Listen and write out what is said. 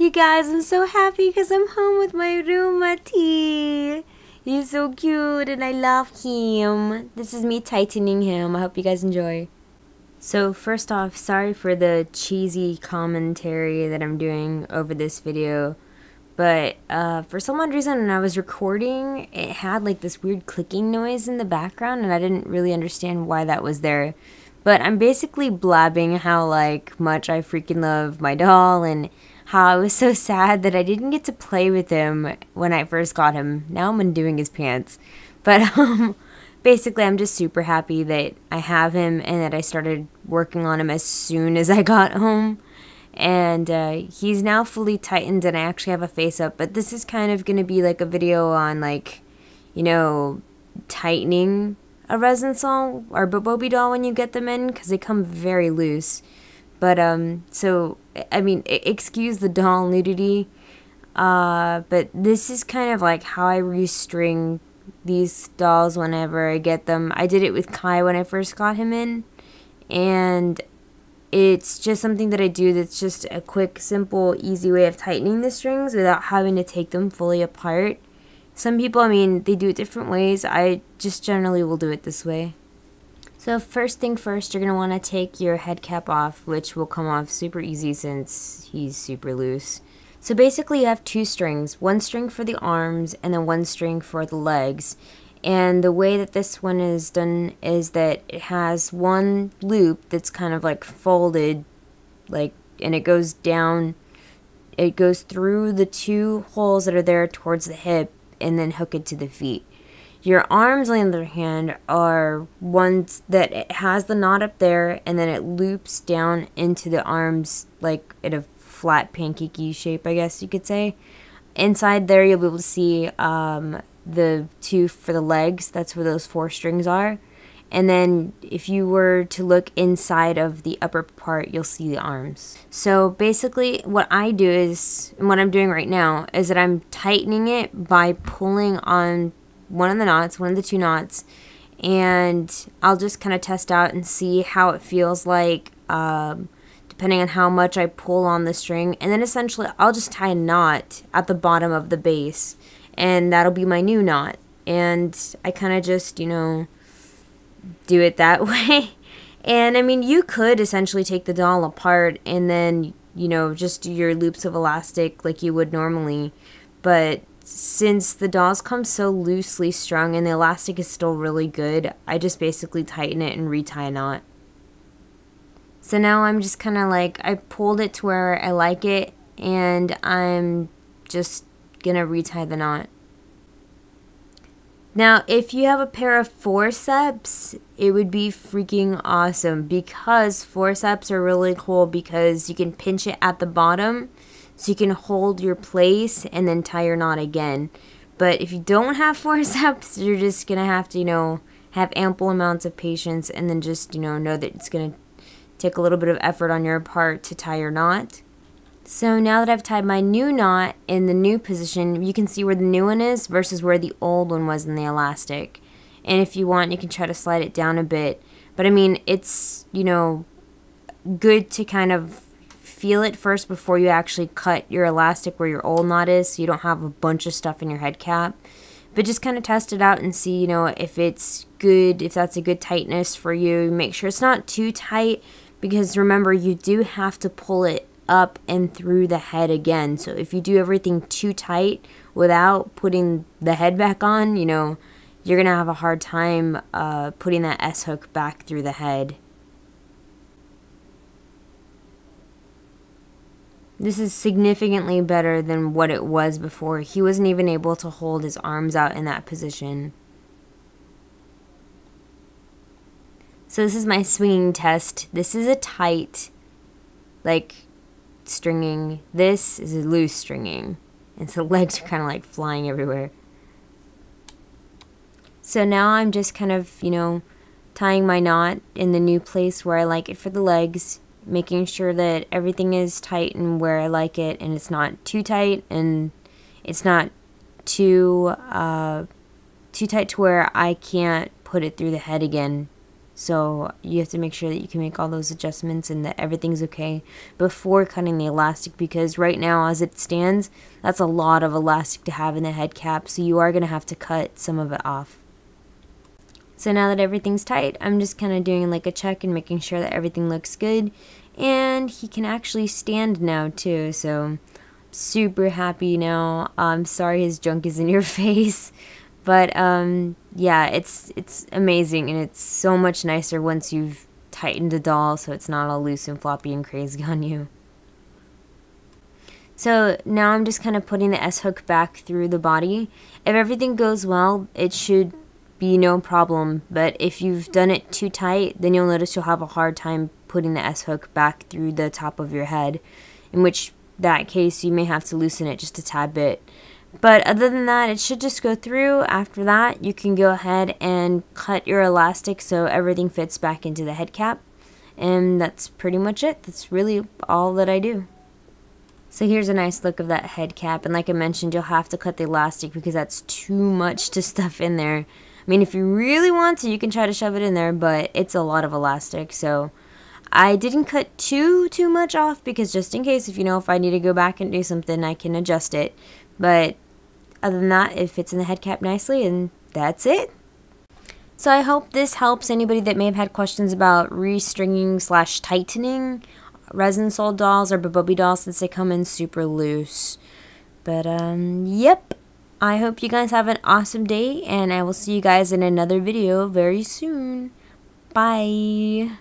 You guys, I'm so happy because I'm home with my roomie. He's so cute and I love him. This is me tightening him. I hope you guys enjoy. So first off, sorry for the cheesy commentary that I'm doing over this video. But for some odd reason when I was recording, it had like this weird clicking noise in the background and I didn't really understand why that was there. But I'm basically blabbing how like much I freaking love my doll and how I was so sad that I didn't get to play with him when I first got him. Now I'm undoing his pants. But basically I'm just super happy that I have him and that I started working on him as soon as I got home. And he's now fully tightened and I actually have a face up. But this is kind of going to be like a video on like, you know, tightening a resin doll or BBB doll when you get them in, because they come very loose. But so I mean, excuse the doll nudity, but this is kind of like how I restring these dolls whenever I get them. I did it with Kai when I first got him in, and it's just something that I do that's just a quick, simple, easy way of tightening the strings without having to take them fully apart. Some people, I mean, they do it different ways. I just generally will do it this way. So first thing first, you're going to want to take your head cap off, which will come off super easy since he's super loose. So basically you have two strings, one string for the arms and then one string for the legs. And the way that this one is done is that it has one loop that's kind of like folded, like, and it goes down, it goes through the two holes that are there towards the hip and then hook it to the feet. Your arms, on the other hand, are ones that it has the knot up there and then it loops down into the arms like in a flat pancakey shape, I guess you could say. Inside there you'll be able to see the two for the legs. That's where those four strings are. And then if you were to look inside of the upper part, you'll see the arms. So basically what I do is, and what I'm doing right now, is that I'm tightening it by pulling on one of the knots, one of the two knots, and I'll just kind of test out and see how it feels like, depending on how much I pull on the string. And then essentially I'll just tie a knot at the bottom of the base, and that'll be my new knot. And I kind of just, you know, do it that way. And I mean, you could essentially take the doll apart and then, you know, just do your loops of elastic like you would normally. But since the dolls come so loosely strung and the elastic is still really good, I just basically tighten it and retie a knot. So now I'm just kind of like, I pulled it to where I like it, and I'm just gonna retie the knot. Now, if you have a pair of forceps, it would be freaking awesome, because forceps are really cool because you can pinch it at the bottom so you can hold your place and then tie your knot again. But if you don't have forceps, you're just going to have to, you know, have ample amounts of patience and then just, you know that it's going to take a little bit of effort on your part to tie your knot. So now that I've tied my new knot in the new position, you can see where the new one is versus where the old one was in the elastic. And if you want, you can try to slide it down a bit. But I mean, it's, you know, good to kind of feel it first before you actually cut your elastic where your old knot is, so you don't have a bunch of stuff in your head cap. But just kind of test it out and see, you know, if it's good, if that's a good tightness for you. Make sure it's not too tight, because remember, you do have to pull it up and through the head again. So if you do everything too tight without putting the head back on, you know, you're gonna have a hard time putting that S-hook back through the head. This is significantly better than what it was before. He wasn't even able to hold his arms out in that position. So this is my swinging test. This is a tight, like, stringing. This is a loose stringing, and so the legs are kind of like flying everywhere. So now I'm just kind of, you know, tying my knot in the new place where I like it for the legs, making sure that everything is tight and where I like it, and it's not too tight and it's not too tight to where I can't put it through the head again. So you have to make sure that you can make all those adjustments and that everything's okay before cutting the elastic, because right now as it stands, that's a lot of elastic to have in the head cap, so you are going to have to cut some of it off. So now that everything's tight, I'm just kind of doing like a check and making sure that everything looks good. And he can actually stand now too, so super happy now. I'm sorry his junk is in your face, but yeah, it's amazing, and it's so much nicer once you've tightened the doll so it's not all loose and floppy and crazy on you. So now I'm just kind of putting the S-hook back through the body. If everything goes well, it should be no problem, but if you've done it too tight, then you'll notice you'll have a hard time putting the S-hook back through the top of your head, in which that case you may have to loosen it just a tad bit. But other than that, it should just go through. After that, you can go ahead and cut your elastic so everything fits back into the head cap, and that's pretty much it. That's really all that I do. So here's a nice look of that head cap, and like I mentioned, you'll have to cut the elastic because that's too much to stuff in there. I mean, if you really want to, you can try to shove it in there, but it's a lot of elastic, so I didn't cut too much off, because just in case, if I need to go back and do something, I can adjust it. But other than that, it fits in the head cap nicely, and that's it. So I hope this helps anybody that may have had questions about restringing / tightening resin soled dolls or BBB dolls, since they come in super loose. But yep. I hope you guys have an awesome day, and I will see you guys in another video very soon. Bye.